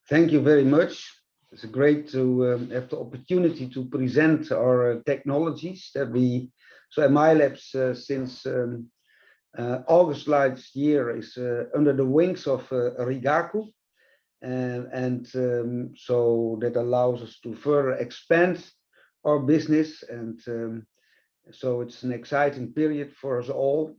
Thank you very much. It's great to have the opportunity to present our technologies that we, so at MILab since August last year is under the wings of Rigaku. So that allows us to further expand our business, and so it's an exciting period for us all.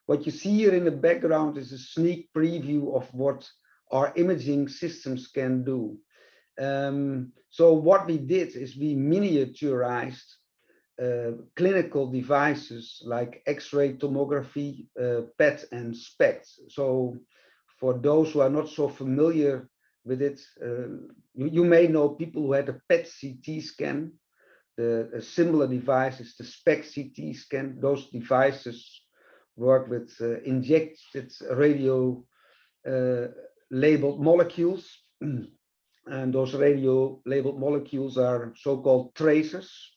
What you see here in the background is a sneak preview of what our imaging systems can do. So what we did is we miniaturized clinical devices like X-ray tomography, PET and SPECT. So for those who are not so familiar with it, you may know people who had a PET CT scan. A similar device is the SPECT CT scan. Those devices work with injected radio labeled molecules, and those radio labeled molecules are so-called tracers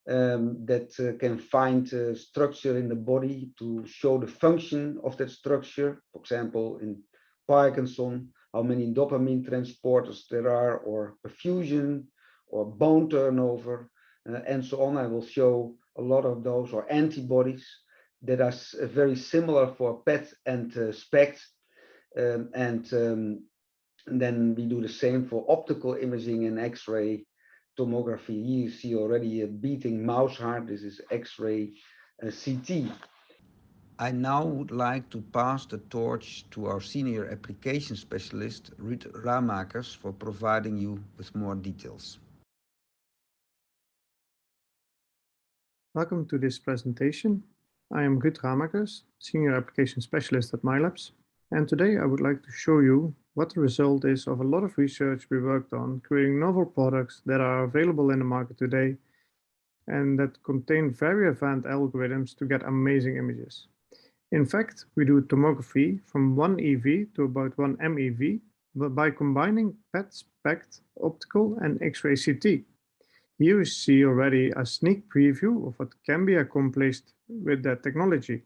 that can find structure in the body to show the function of that structure. For example, in Parkinson, how many dopamine transporters there are, or perfusion, or bone turnover, and so on. I will show a lot of those, or antibodies that are very similar for PET and SPECT. And then we do the same for optical imaging and X-ray tomography. Here you see already a beating mouse heart. This is X-ray CT. I now would like to pass the torch to our senior application specialist, Ruud Ramakers, for providing you with more details. Welcome to this presentation. I am Ruud Ramakers, Senior Application Specialist at MILab, and today I would like to show you what the result is of a lot of research we worked on creating novel products that are available in the market today and that contain very advanced algorithms to get amazing images. In fact, we do tomography from 1 EV to about 1 MeV, but by combining PET, SPECT, optical and X-ray CT. Here you see already a sneak preview of what can be accomplished with that technology.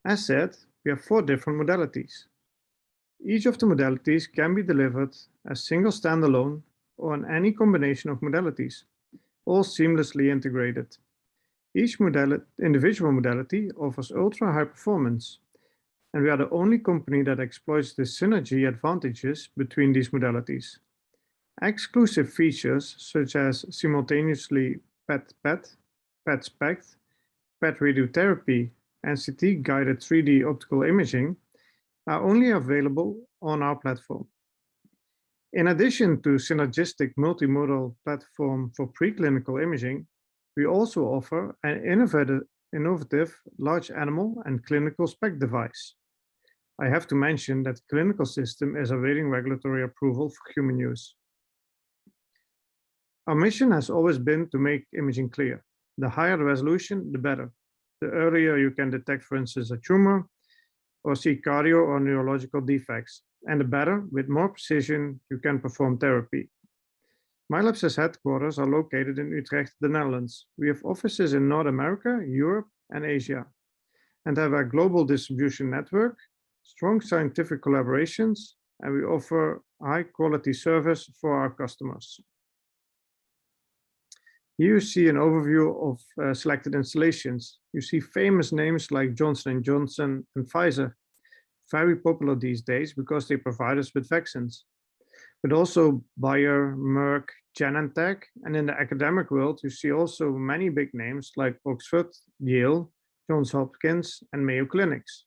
As said, we have 4 different modalities. Each of the modalities can be delivered as single standalone or in any combination of modalities, all seamlessly integrated. Each individual modality offers ultra high performance, and we are the only company that exploits the synergy advantages between these modalities. Exclusive features such as simultaneously PET-PET, PET-SPECT, PET radiotherapy, and CT-guided 3D optical imaging are only available on our platform. In addition to synergistic multimodal platform for preclinical imaging, we also offer an innovative large animal and clinical SPECT device. I have to mention that the clinical system is awaiting regulatory approval for human use. Our mission has always been to make imaging clear. The higher the resolution, the better. The earlier you can detect, for instance, a tumor or see cardio or neurological defects, and the better, with more precision, you can perform therapy. MILab's headquarters are located in Utrecht, the Netherlands. We have offices in North America, Europe, and Asia, and have a global distribution network, strong scientific collaborations, and we offer high-quality service for our customers. Here you see an overview of selected installations. You see famous names like Johnson & Johnson and Pfizer, very popular these days because they provide us with vaccines. But also Bayer, Merck, Genentech, and in the academic world, you see also many big names like Oxford, Yale, Johns Hopkins, and Mayo Clinics.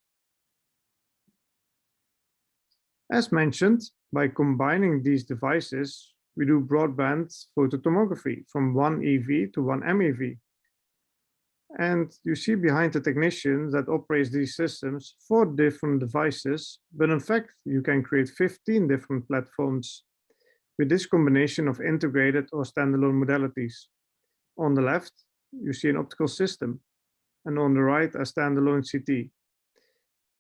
As mentioned, by combining these devices, we do broadband phototomography from 1 EV to 1 MeV. And you see behind the technician that operates these systems 4 different devices, but in fact, you can create 15 different platforms with this combination of integrated or standalone modalities. On the left, you see an optical system, and on the right, a standalone CT.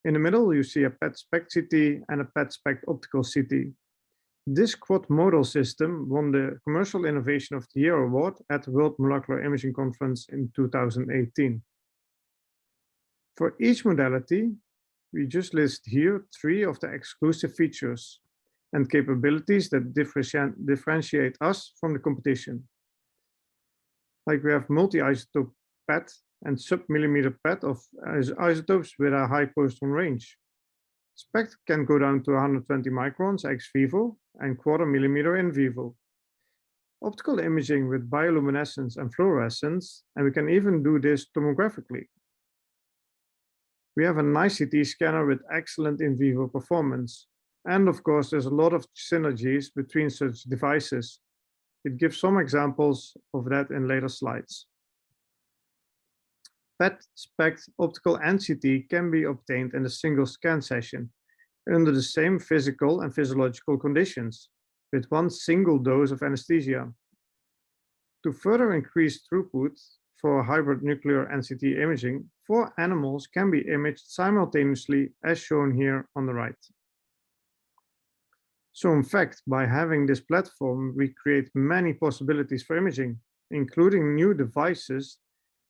In the middle, you see a PET-SPECT CT and a PET-SPECT optical CT. This quad modal system won the Commercial Innovation of the Year award at the World Molecular Imaging Conference in 2018. For each modality, we just list here 3 of the exclusive features and capabilities that differentiate us from the competition. Like we have multi-isotope PET and sub-millimeter PET of isotopes with a high positron range. SPECT can go down to 120 microns ex vivo and quarter millimeter in vivo. Optical imaging with bioluminescence and fluorescence, and we can even do this tomographically. We have a nice CT scanner with excellent in vivo performance. And of course, there's a lot of synergies between such devices. It gives some examples of that in later slides. PET, SPECT, optical and CT can be obtained in a single scan session under the same physical and physiological conditions with one single dose of anesthesia. To further increase throughput for hybrid nuclear NCT imaging, 4 animals can be imaged simultaneously as shown here on the right. So in fact, by having this platform, we create many possibilities for imaging, including new devices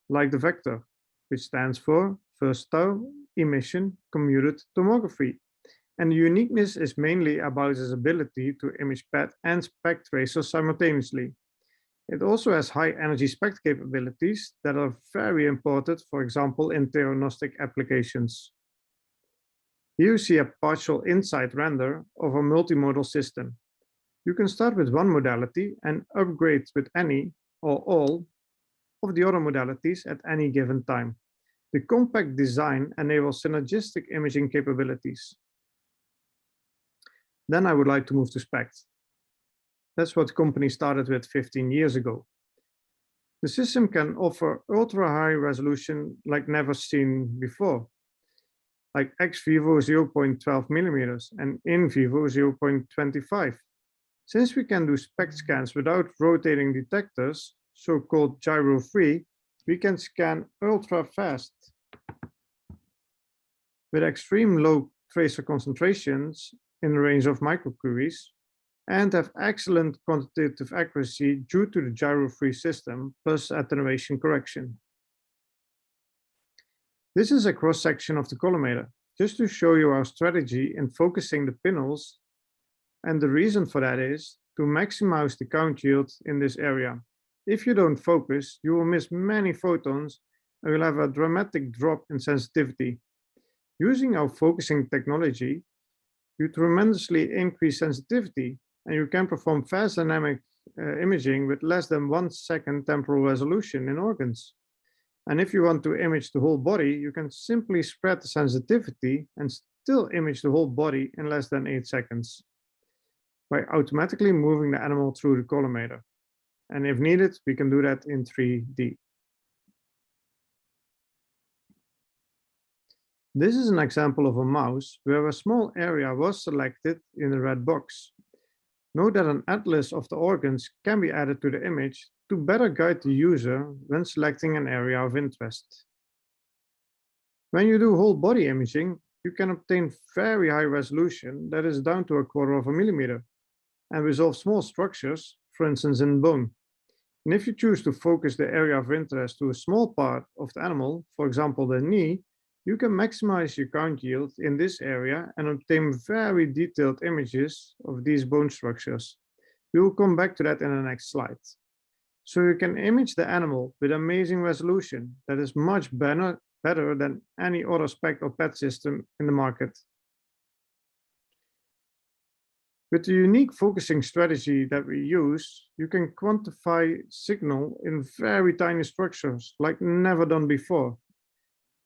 like the VECTOR, which stands for Versatile Emission Computed Tomography. And the uniqueness is mainly about its ability to image PET and SPECT tracers simultaneously. It also has high energy SPECT capabilities that are very important, for example, in theranostic applications. Here you see a partial insight render of a multimodal system. You can start with one modality and upgrade with any or all of the other modalities at any given time. The compact design enables synergistic imaging capabilities. Then I would like to move to SPECT. That's what the company started with 15 years ago. The system can offer ultra high resolution like never seen before, like ex vivo 0.12 millimeters and in vivo 0.25. Since we can do SPECT scans without rotating detectors, so-called gyro-free, we can scan ultra fast with extreme low tracer concentrations in the range of microcuries and have excellent quantitative accuracy due to the gyro-free system plus attenuation correction. This is a cross-section of the collimator, just to show you our strategy in focusing the pinholes, and the reason for that is to maximize the count yield in this area. If you don't focus, you will miss many photons and will have a dramatic drop in sensitivity. Using our focusing technology, you tremendously increase sensitivity and you can perform fast dynamic imaging with less than 1 second temporal resolution in organs. And if you want to image the whole body, you can simply spread the sensitivity and still image the whole body in less than 8 seconds by automatically moving the animal through the collimator. And if needed, we can do that in 3D. This is an example of a mouse where a small area was selected in the red box. Note that an atlas of the organs can be added to the image to better guide the user when selecting an area of interest. When you do whole body imaging, you can obtain very high resolution that is down to 1/4 millimeter and resolve small structures, for instance in bone. And if you choose to focus the area of interest to a small part of the animal, for example the knee, you can maximize your count yield in this area and obtain very detailed images of these bone structures. We will come back to that in the next slide. So you can image the animal with amazing resolution that is much better than any other SPECT or PET system in the market. With the unique focusing strategy that we use, you can quantify signal in very tiny structures like never done before.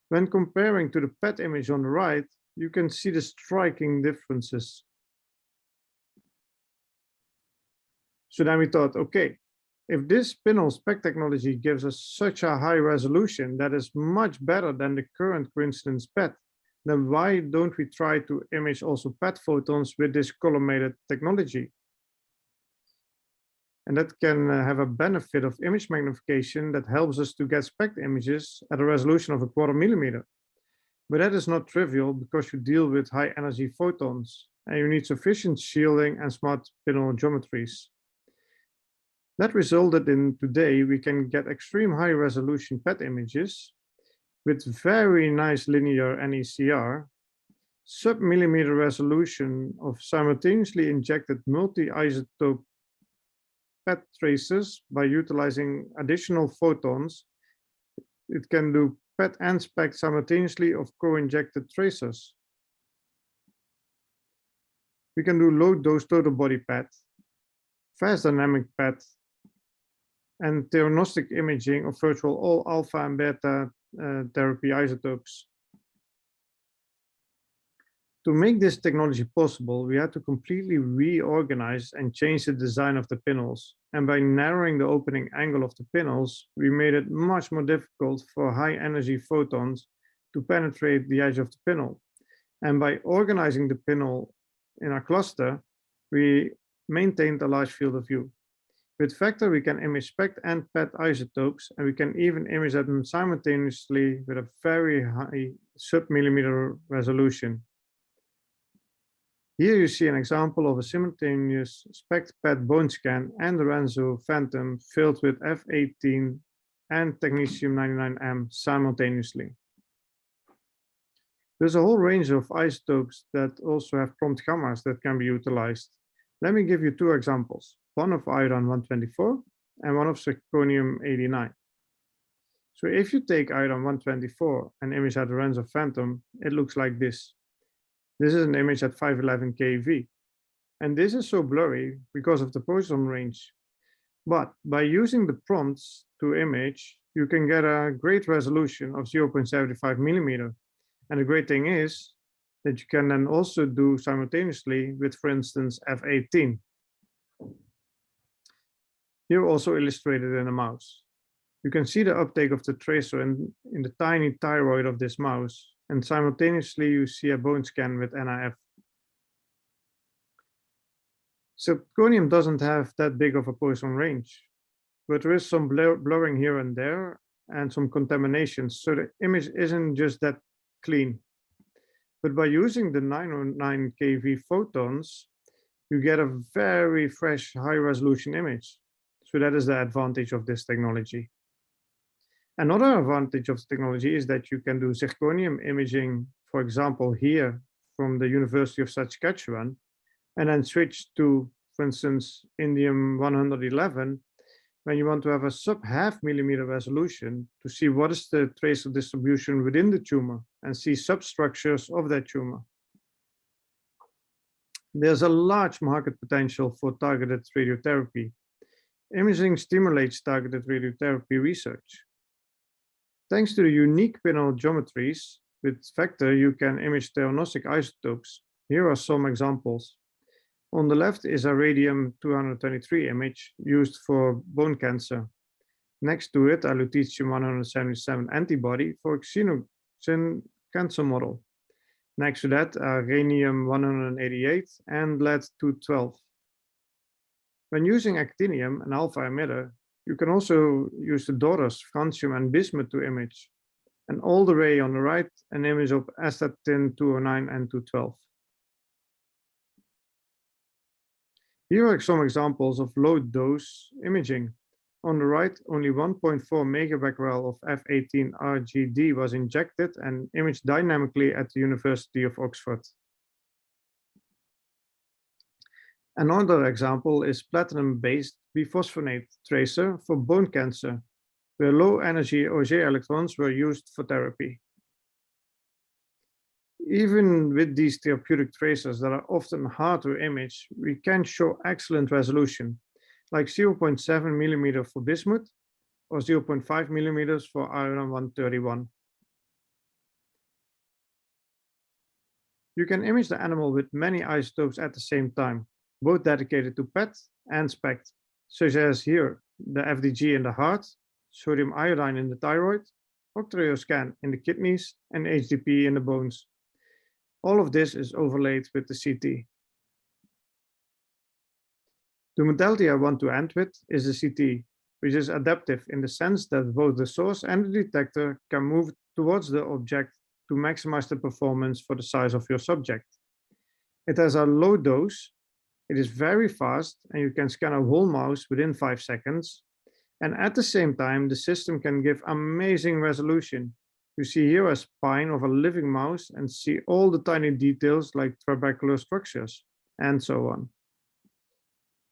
When comparing to the PET image on the right, you can see the striking differences. So then we thought, okay, if this pinhole SPECT technology gives us such a high resolution that is much better than the current coincidence PET, then why don't we try to image also PET photons with this collimated technology? And that can have a benefit of image magnification that helps us to get SPECT images at a resolution of 1/4 millimeter. But that is not trivial because you deal with high energy photons and you need sufficient shielding and smart pinhole geometries. That resulted in today we can get extreme high resolution PET images with very nice linear NECR, sub-millimeter resolution of simultaneously injected multi-isotope PET tracers by utilizing additional photons. It can do PET and SPECT simultaneously of co-injected tracers. We can do low dose total body PET, fast dynamic PET, and theranostic imaging of virtual all alpha and beta therapy isotopes. To make this technology possible, we had to completely reorganize and change the design of the pinholes. And by narrowing the opening angle of the pinholes, we made it much more difficult for high energy photons to penetrate the edge of the pinhole. And by organizing the pinhole in a cluster, we maintained a large field of view. With Vector, we can image SPECT and PET isotopes, and we can even image them simultaneously with a very high sub-millimeter resolution. Here you see an example of a simultaneous SPECT PET bone scan and the Renzo Phantom filled with F18 and technetium-99m simultaneously. There's a whole range of isotopes that also have prompt gammas that can be utilized. Let me give you two examples, one of iodine-124 and one of zirconium-89. So if you take iodine-124 and image at the Renzo Phantom, it looks like this. This is an image at 511 keV. And this is so blurry because of the Poisson range. But by using the prompts to image, you can get a great resolution of 0.75 millimeter. And the great thing is that you can then also do simultaneously with, for instance, F18. Here also illustrated in a mouse. You can see the uptake of the tracer in the tiny thyroid of this mouse, and simultaneously you see a bone scan with NIF. Zirconium doesn't have that big of a Poisson range, but there is some blurring here and there and some contamination, so the image isn't just that clean. But by using the 909 keV photons, you get a very fresh, high-resolution image. So that is the advantage of this technology. Another advantage of the technology is that you can do zirconium imaging, for example, here from the University of Saskatchewan, and then switch to, for instance, indium-111, when you want to have a sub-half millimeter resolution to see what is the tracer distribution within the tumor and see substructures of that tumor. There's a large market potential for targeted radiotherapy. Imaging stimulates targeted radiotherapy research. Thanks to the unique pinhole geometries, with Vector, you can image theranostic isotopes. Here are some examples. On the left is a radium-223 image used for bone cancer. Next to it, a lutetium-177 antibody for a xenogen cancer model. Next to that, a rhenium-188 and lead-212. When using actinium, an alpha emitter, you can also use the daughters, francium and bismuth, to image. And all the way on the right, an image of astatine-209 and 212. Here are some examples of low-dose imaging. On the right, only 1.4 megabecquerel of F18 RGD was injected and imaged dynamically at the University of Oxford. Another example is platinum-based biphosphonate tracer for bone cancer, where low-energy Auger electrons were used for therapy. Even with these therapeutic tracers that are often hard to image, we can show excellent resolution, like 0.7 millimeter for bismuth or 0.5 millimeters for iodine-131. You can image the animal with many isotopes at the same time, both dedicated to PET and SPECT, such as here, the FDG in the heart, sodium iodine in the thyroid, octreoscan in the kidneys, and HDP in the bones. All of this is overlaid with the CT. The modality I want to end with is the CT, which is adaptive in the sense that both the source and the detector can move towards the object to maximize the performance for the size of your subject. It has a low dose, it is very fast, and you can scan a whole mouse within 5 seconds. And at the same time, the system can give amazing resolution. You see here a spine of a living mouse and see all the tiny details like trabecular structures and so on.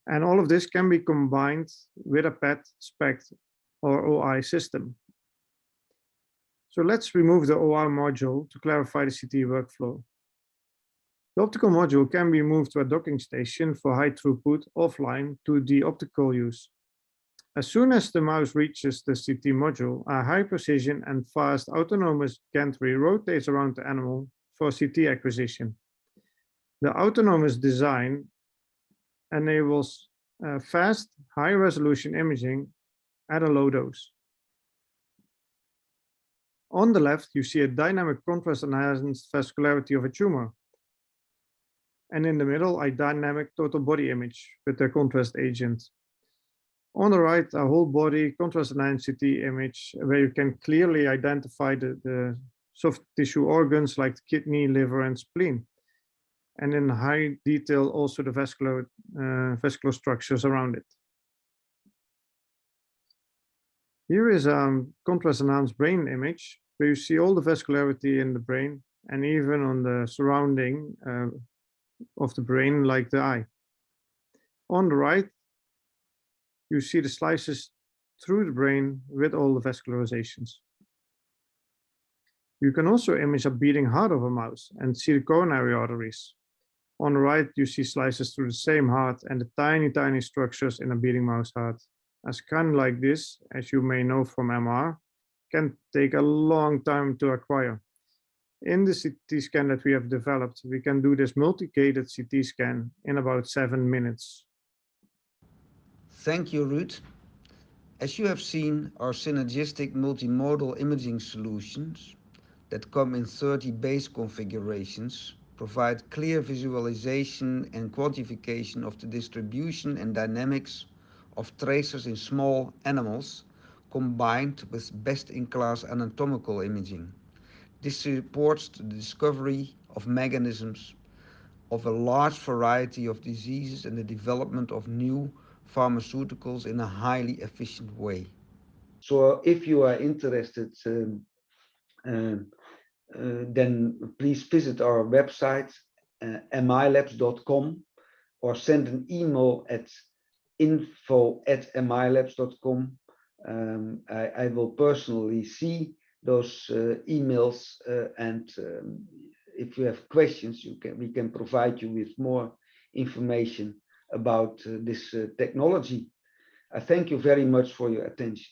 And all of this can be combined with a PET, SPECT, or OI system. So let's remove the OI module to clarify the CT workflow. The optical module can be moved to a docking station for high throughput offline to the optical use. As soon as the mouse reaches the CT module, a high precision and fast autonomous gantry rotates around the animal for CT acquisition. The autonomous design enables fast, high resolution imaging at a low dose. On the left, you see a dynamic contrast enhanced vascularity of a tumor. And in the middle, a dynamic total body image with the contrast agent. On the right, a whole body contrast enhanced CT image where you can clearly identify the soft tissue organs like the kidney, liver, and spleen. And in high detail, also the vascular structures around it. Here is a contrast enhanced brain image where you see all the vascularity in the brain and even on the surrounding of the brain like the eye. On the right, you see the slices through the brain with all the vascularizations. You can also image a beating heart of a mouse and see the coronary arteries. On the right, you see slices through the same heart and the tiny, tiny structures in a beating mouse heart. A scan like this, as you may know from MR, can take a long time to acquire. In the CT scan that we have developed, we can do this multi-gated CT scan in about 7 minutes. Thank you, Ruud. As you have seen, our synergistic multimodal imaging solutions that come in 30 base configurations provide clear visualization and quantification of the distribution and dynamics of tracers in small animals combined with best-in-class anatomical imaging. This supports the discovery of mechanisms of a large variety of diseases and the development of new pharmaceuticals in a highly efficient way. So if you are interested, then please visit our website, MILabs.com, or send an email at info@milabs.com. I will personally see those emails, and if you have questions, we can provide you with more information about this technology. I thank you very much for your attention.